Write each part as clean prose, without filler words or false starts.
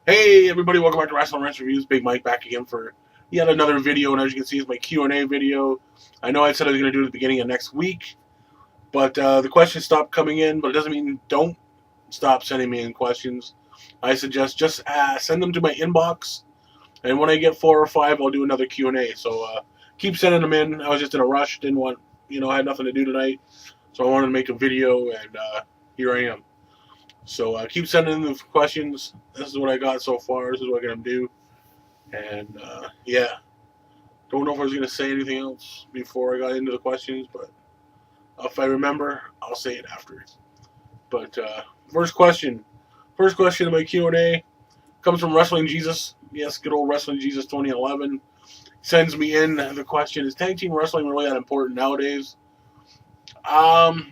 Hey everybody, welcome back to Wrestling Ranch Reviews. Big Mike back again for yet another video, and as you can see, it's my Q&A video. I know I said I was going to do it at the beginning of next week, but the questions stopped coming in, but it doesn't mean don't stop sending me in questions. I suggest just send them to my inbox, and when I get 4 or 5, I'll do another Q&A. So keep sending them in. I was just in a rush, didn't want, I had nothing to do tonight, so I wanted to make a video, and here I am. So keep sending in the questions. This is what I got so far. This is what I'm going to do. And yeah, don't know if I was going to say anything else before I got into the questions, but if I remember, I'll say it after. But first question of my Q&A comes from Wrestling Jesus. Yes, good old Wrestling Jesus 2011 sends me in the question: is tag team wrestling really that important nowadays?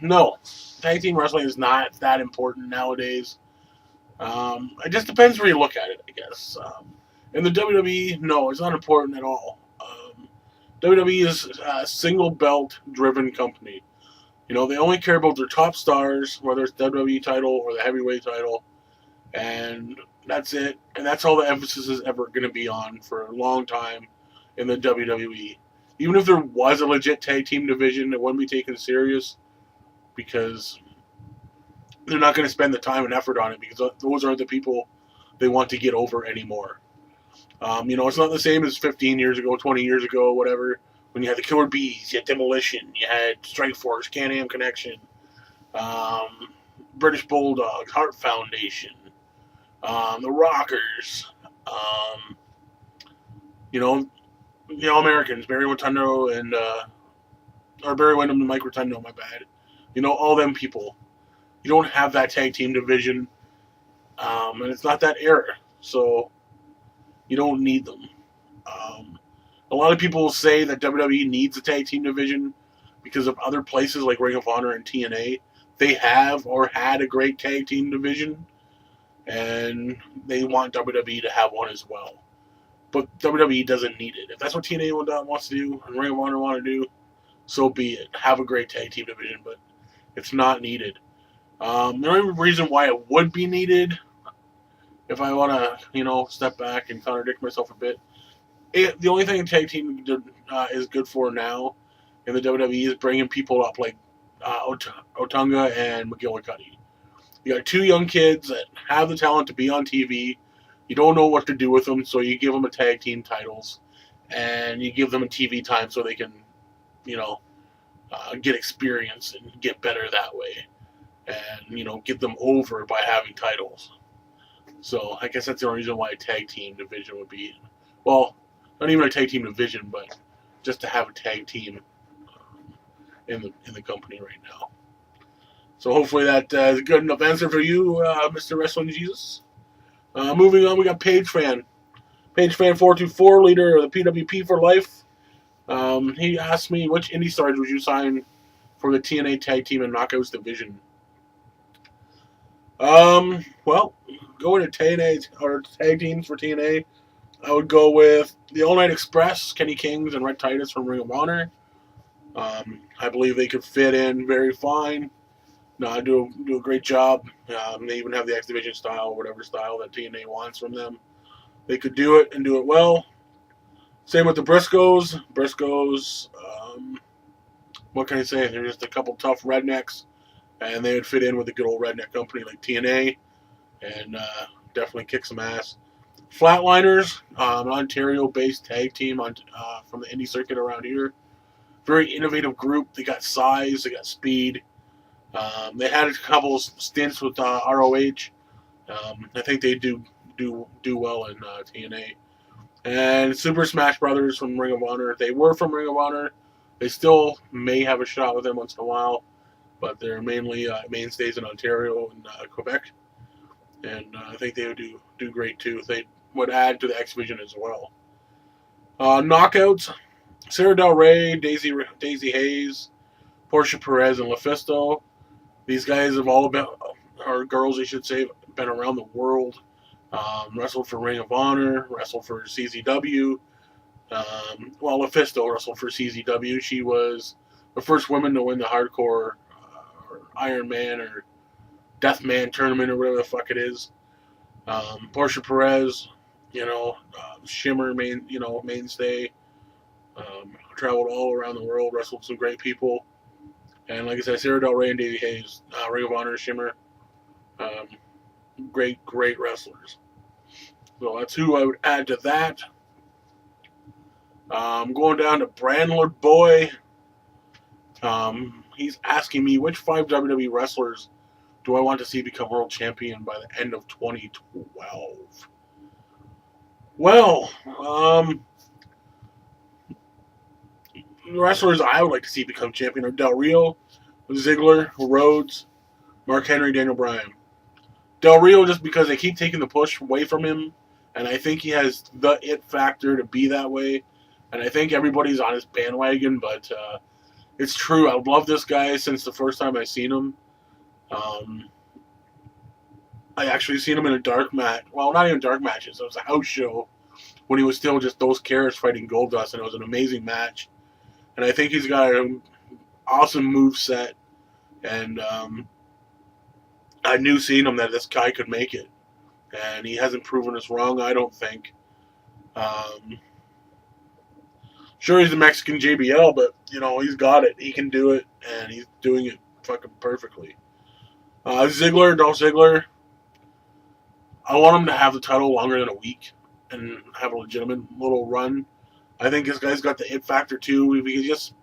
No, tag team wrestling is not that important nowadays. It just depends where you look at it, I guess. In the WWE, no, it's not important at all. WWE is a single belt driven company. They only care about their top stars, whether it's the WWE title or the heavyweight title, and that's it. And that's all the emphasis is ever going to be on for a long time in the WWE. Even if there was a legit tag team division, it wouldn't be taken serious because they're not going to spend the time and effort on it because those aren't the people they want to get over anymore. It's not the same as 15 years ago, 20 years ago, whatever, when you had the Killer Bees, you had Demolition, you had Strike Force, Can-Am Connection, British Bulldogs, Heart Foundation, the Rockers, Americans, Barry Rotundo or Barry Windham and Mike Rotundo, my bad. All them people. You don't have that tag team division, and it's not that era, so you don't need them. A lot of people say that WWE needs a tag team division because of other places like Ring of Honor and TNA. They have or had a great tag team division, and they want WWE to have one as well. But WWE doesn't need it. If that's what TNA wants to do and Ring of Honor want to do, so be it. Have a great tag team division, but it's not needed. The only reason why it would be needed, if I want to, step back and contradict myself a bit, the only thing a tag team is good for now in the WWE is bringing people up like Otunga and McGillicuddy. You got two young kids that have the talent to be on TV. You don't know what to do with them, so you give them a tag team titles, and you give them a TV time so they can, get experience and get better that way, and get them over by having titles. So I guess that's the only reason why a tag team division would be, well, not even a tag team division, but just to have a tag team in the company right now. So hopefully that is a good enough answer for you, Mr. Wrestling Jesus. Moving on, we got Page Fan 424, leader of the PWP for life. He asked me, which indie stars would you sign for the TNA Tag Team and Knockouts division? Well, going to TNA or tag teams for TNA, I would go with the All Night Express, Kenny Kings and Red Titus from Ring of Honor. I believe they could fit in very fine. Do a great job. They even have the X Division style, whatever style that TNA wants from them. They could do it and do it well. Same with the Briscoes. What can I say? They're just a couple tough rednecks, and they would fit in with a good old redneck company like TNA, and definitely kick some ass. Flatliners, an Ontario-based tag team from the indie circuit around here. Very innovative group. They got size, they got speed. They had a couple stints with ROH. I think they do well in TNA. And Super Smash Brothers from Ring of Honor. They were from Ring of Honor. They still may have a shot with them once in a while, but they're mainly mainstays in Ontario and Quebec. And I think they would do great too. They would add to the X Division as well. Knockouts: Sarah Del Rey, Daisy Hayes, Portia Perez, and LuFisto. These guys have all been, or girls, I should say, been around the world. Wrestled for Ring of Honor, wrestled for CZW. LuFisto wrestled for CZW. She was the first woman to win the hardcore or Iron Man or Death Man tournament or whatever the fuck it is. Portia Perez, Shimmer mainstay. Traveled all around the world, wrestled some great people, and like I said, Sarah Del Rey and Davey Hayes, Ring of Honor, Shimmer, um, great wrestlers. So that's who I would add to that. Going down to Brandler Boy. He's asking me which 5 WWE wrestlers do I want to see become world champion by the end of 2012. Well, the wrestlers I would like to see become champion are Del Rio, Ziggler, Rhodes, Mark Henry, Daniel Bryan. Del Rio just because they keep taking the push away from him, and I think he has the it factor to be that way. And I think everybody's on his bandwagon, but it's true. I've loved this guy since the first time I seen him. I actually seen him in a dark match. Well, not even dark matches. It was a house show when he was still just those Carrots fighting Goldust, and it was an amazing match. And I think he's got an awesome move set, and I knew seeing him that this guy could make it, and he hasn't proven us wrong, I don't think. Sure, he's a Mexican JBL, but, he's got it. He can do it, and he's doing it fucking perfectly. Dolph Ziggler, I want him to have the title longer than a week and have a legitimate little run. I think this guy's got the it factor, too. If he could just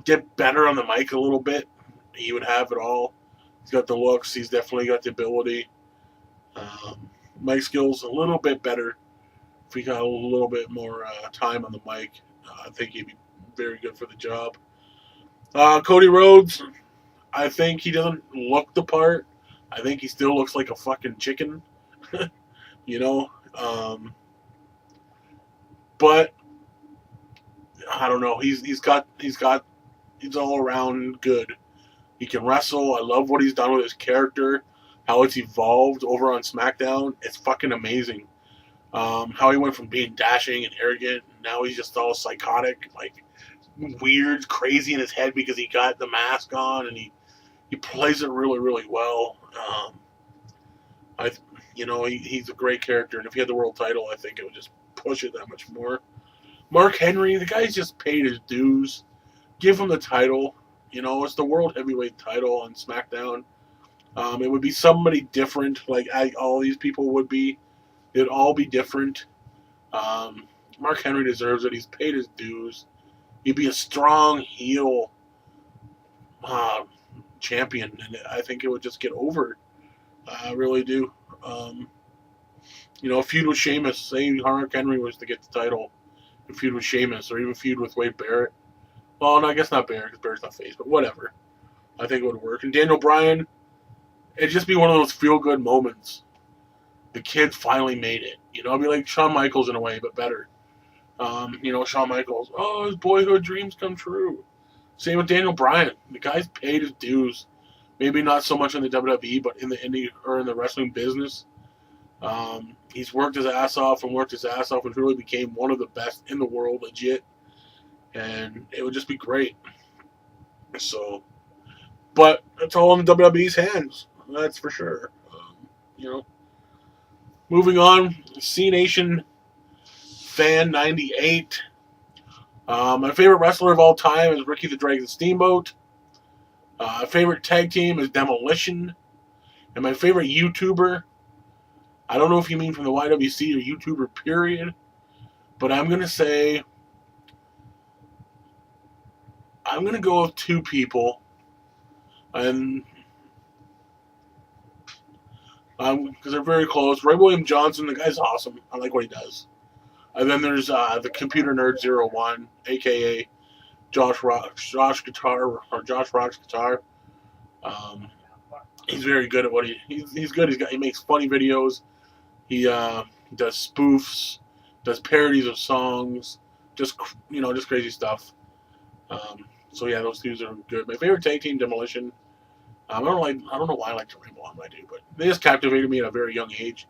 get better on the mic a little bit, he would have it all. He's got the looks. He's definitely got the ability. Mic skills a little bit better. If he got a little bit more time on the mic, I think he'd be very good for the job. Cody Rhodes, I think he doesn't look the part. I think he still looks like a fucking chicken, but I don't know. He's all around good. He can wrestle. I love what he's done with his character, how it's evolved over on SmackDown. It's fucking amazing. How he went from being dashing and arrogant, now he's just all psychotic, like weird, crazy in his head because he got the mask on, and he plays it really, really well. He's a great character, and if he had the world title, I think it would just push it that much more. Mark Henry, the guy's just paid his dues. Give him the title. It's the world heavyweight title on SmackDown. It would be somebody different, like all these people would be. It'd all be different. Mark Henry deserves it. He's paid his dues. He'd be a strong heel champion, and I think it would just get over. I really do. A feud with Sheamus. Say Mark Henry was to get the title. A feud with Sheamus, or even feud with Wade Barrett. Well, no, I guess not Barrett, because Barrett's not face, but whatever. I think it would work. And Daniel Bryan, it'd just be one of those feel-good moments. The kid finally made it. It'd be like Shawn Michaels in a way, but better. Shawn Michaels, his boyhood dreams come true. Same with Daniel Bryan. The guy's paid his dues. Maybe not so much in the WWE, but in the indie or in the wrestling business. He's worked his ass off and really became one of the best in the world, legit. And it would just be great. So, but it's all in the WWE's hands. That's for sure. Moving on, C Nation Fan 98. My favorite wrestler of all time is Ricky the Dragon Steamboat. My favorite tag team is Demolition. And my favorite YouTuber, I don't know if you mean from the YWC or YouTuber period, but I'm going to go with two people. And because they're very close. Ray William Johnson, the guy's awesome. I like what he does. And then there's the Computer Nerd 01, a.k.a. Josh Rocks Guitar. He's very good at what he's good. He makes funny videos. He does spoofs, does parodies of songs, just crazy stuff. So yeah, those dudes are good. My favorite tag team, Demolition. I don't know why I like to ramble on, I do, but they just captivated me at a very young age.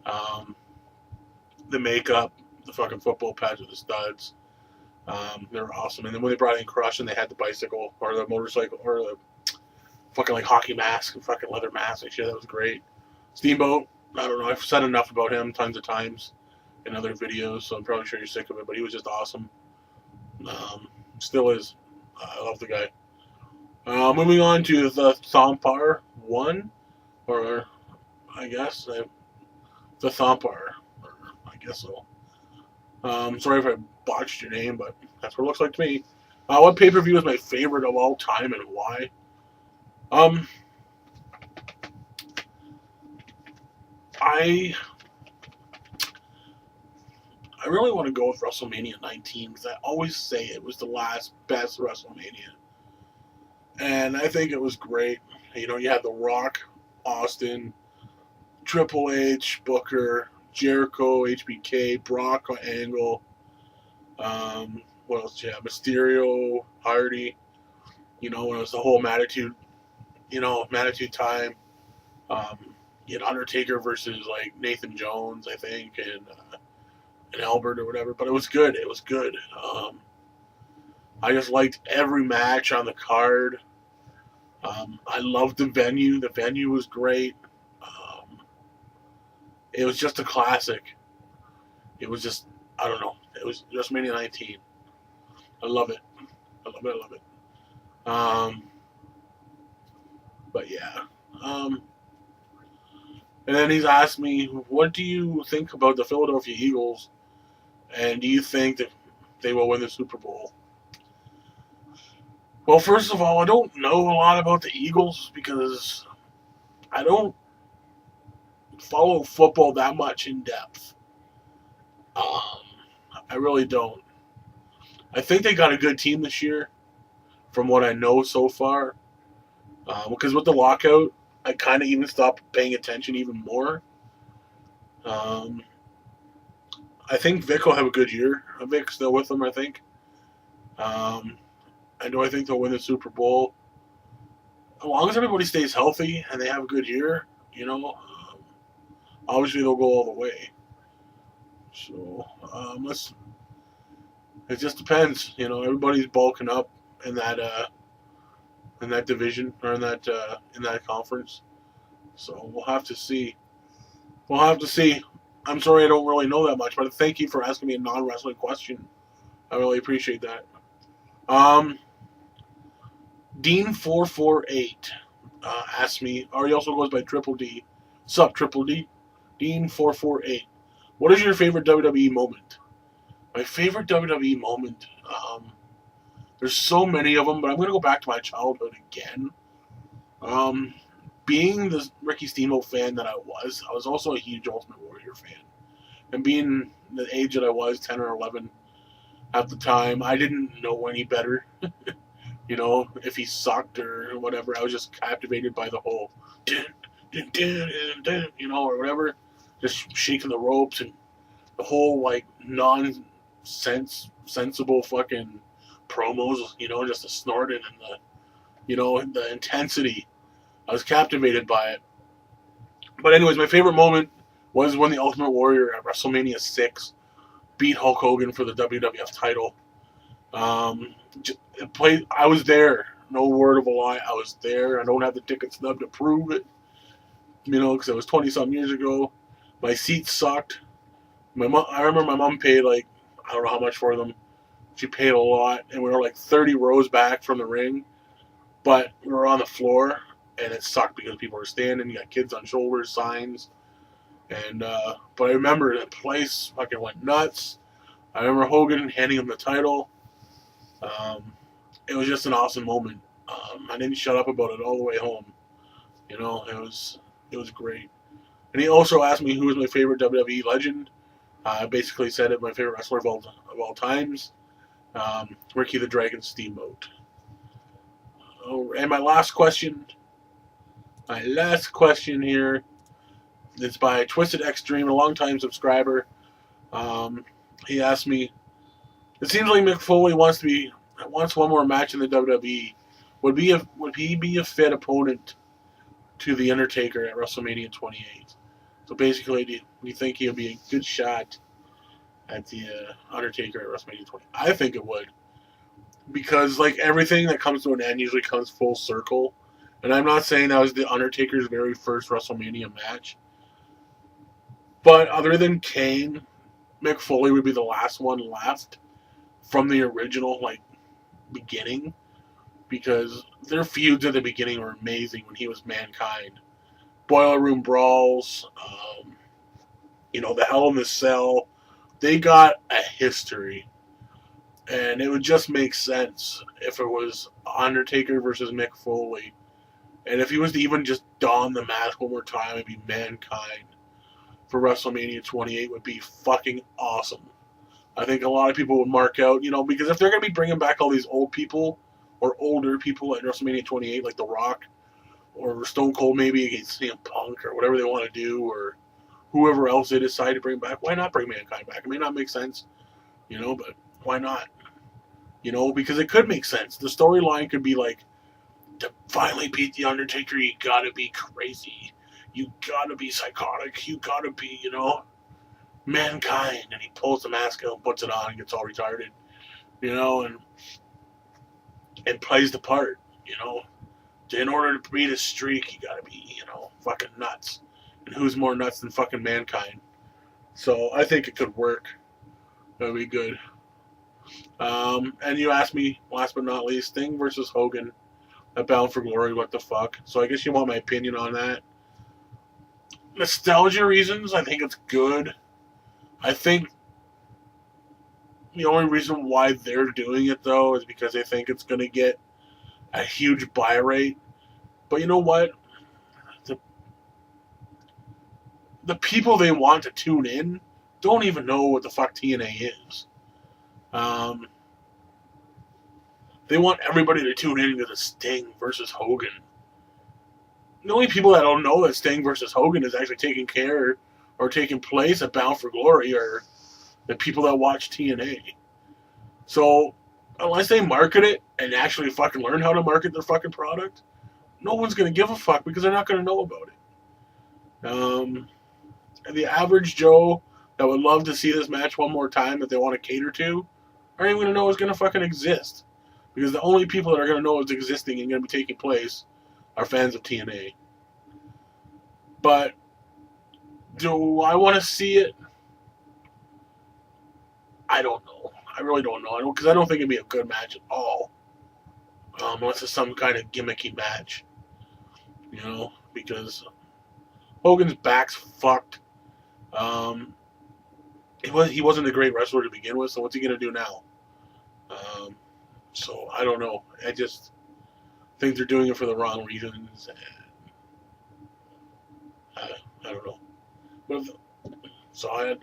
The makeup, the fucking football pads with the studs, they were awesome. And then when they brought in Crush and they had the bicycle or the motorcycle or the fucking like hockey mask and fucking leather mask and shit, that was great. Steamboat, I don't know. I've said enough about him tons of times in other videos, so I'm probably sure you're sick of it. But he was just awesome. Still is. I love the guy. Moving on to the Thampar 1, or I guess the Thampar, I guess so. Sorry if I botched your name, but that's what it looks like to me. What pay-per-view is my favorite of all time and why? I really want to go with WrestleMania 19 because I always say it was the last best WrestleMania. And I think it was great. You know, you had The Rock, Austin, Triple H, Booker, Jericho, HBK, Brock, Angle. What else? Yeah, Mysterio, Hardy. You know, when it was the whole Attitude, Attitude time. You had Undertaker versus like Nathan Jones, I think, and Albert or whatever. But it was good. It was good. I just liked every match on the card. I loved the venue. The venue was great. It was just a classic. It was just, I don't know. It was WrestleMania 19. I love it. I love it. I love it. But yeah. And then he's asked me, what do you think about the Philadelphia Eagles? And do you think that they will win the Super Bowl? Well, first of all, I don't know a lot about the Eagles because I don't follow football that much in depth. I really don't. I think they got a good team this year, from what I know so far. Because with the lockout, I kind of even stopped paying attention even more. I think Vic will have a good year. Vic's still with them, I think. I think they'll win the Super Bowl. As long as everybody stays healthy and they have a good year, obviously they'll go all the way. So it just depends. Everybody's bulking up in that division or in that conference. So we'll have to see. I'm sorry I don't really know that much, but thank you for asking me a non-wrestling question. I really appreciate that. Dean448 asked me, or he also goes by Triple D. Sup, Triple D? Dean448. What is your favorite WWE moment? My favorite WWE moment? There's so many of them, but I'm going to go back to my childhood again. Being the Ricky Steamboat fan that I was also a huge Ultimate Warrior fan. And being the age that I was, 10 or 11 at the time, I didn't know any better. If he sucked or whatever, I was just captivated by the whole, or whatever, just shaking the ropes and the whole, like, sensible fucking promos, just the snorting and the intensity. I was captivated by it. But anyways, my favorite moment was when the Ultimate Warrior at WrestleMania 6 beat Hulk Hogan for the WWF title. I was there. No word of a lie. I was there. I don't have the ticket stub to prove it. Because it was 20-some years ago. My seats sucked. I remember my mom paid, I don't know how much for them. She paid a lot. And we were 30 rows back from the ring. But we were on the floor. And it sucked because people were standing. You got kids on shoulders, signs. And, but I remember the place fucking went nuts. I remember Hogan handing him the title. It was just an awesome moment. I didn't shut up about it all the way home. It was great. And he also asked me who was my favorite WWE legend. I basically said it, my favorite wrestler of all times, Ricky the Dragon Steamboat. And my last question here is by Twisted Extreme, a longtime subscriber. He asked me, it seems like Mick Foley wants one more match in the WWE. Would he be a fit opponent to The Undertaker at WrestleMania 28? So basically, do you think he'll be a good shot at the Undertaker at WrestleMania 20? I think it would. Because, everything that comes to an end usually comes full circle. And I'm not saying that was the Undertaker's very first WrestleMania match. But other than Kane, Mick Foley would be the last one left from the original beginning, because their feuds at the beginning were amazing when he was Mankind. Boiler Room Brawls, the Hell in the Cell. They got a history. And it would just make sense if it was Undertaker versus Mick Foley. And if he was to even just don the mask one more time, it'd be Mankind for WrestleMania 28 would be fucking awesome. I think a lot of people would mark out, because if they're going to be bringing back all these old people or older people at WrestleMania 28, like The Rock or Stone Cold maybe against CM Punk or whatever they want to do, or whoever else they decide to bring back, why not bring Mankind back? It may not make sense, but why not? Because it could make sense. The storyline could be like, to finally beat The Undertaker, you gotta be crazy. You gotta be psychotic. You gotta be, Mankind. And he pulls the mask out, puts it on, and gets all retarded, and plays the part, In order to beat a streak, you gotta be, fucking nuts. And who's more nuts than fucking Mankind? So I think it could work. That would be good. And you asked me, last but not least, Sting versus Hogan at Bound for Glory, what the fuck? So I guess you want my opinion on that. Nostalgia reasons, I think it's good. I think the only reason why they're doing it, though, is because they think it's going to get a huge buy rate. But you know what? The people they want to tune in don't even know what the fuck TNA is. They want everybody to tune in to the Sting versus Hogan. The only people that don't know that Sting versus Hogan is actually taking place at Bound for Glory are the people that watch TNA. So, unless they market it and actually fucking learn how to market their fucking product, no one's going to give a fuck because they're not going to know about it. And the average Joe that would love to see this match one more time that they want to cater to aren't even going to know it's going to fucking exist. Because the only people that are going to know it's existing and going to be taking place are fans of TNA. But do I want to see it? I don't know. I really don't know. Because I don't think it'd be a good match at all. Unless it's some kind of gimmicky match. Because Hogan's back's fucked. He wasn't a great wrestler to begin with, so what's he going to do now? So, I don't know. I just think they're doing it for the wrong reasons. I don't know. So, I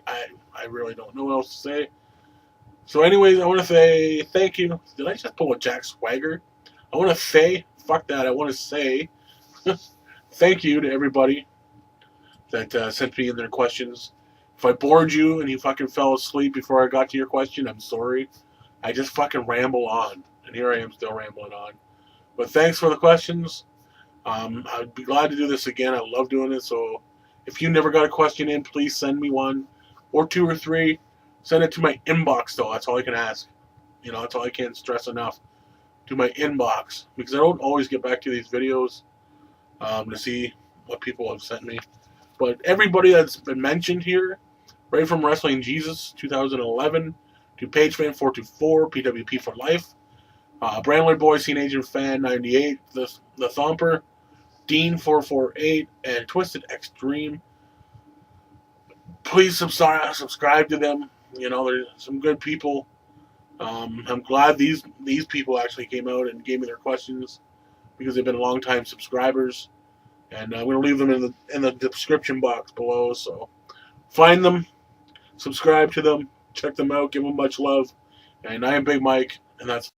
really don't know what else to say. So, anyways, I want to say thank you. Did I just pull a Jack Swagger? I want to say, fuck that, I want to say thank you to everybody that sent me in their questions. If I bored you and you fucking fell asleep before I got to your question, I'm sorry. I just fucking ramble on. And here I am still rambling on. But thanks for the questions. I'd be glad to do this again. I love doing it. So if you never got a question in, please send me one. Or 2 or 3. Send it to my inbox, though. That's all I can ask. That's all I can't stress enough. To my inbox. Because I don't always get back to these videos to see what people have sent me. But everybody that's been mentioned here, right from Wrestling Jesus 2011 to PageFan424, PWP for Life, Brandler Boy, Scene Agent Fan 98, the Thumper, Dean448, and Twisted Extreme. Please subscribe to them. They're some good people. I'm glad these people actually came out and gave me their questions because they've been long-time subscribers. And I'm going to leave them in the description box below. So find them, subscribe to them, check them out, give them much love. And I am Big Mike, and that's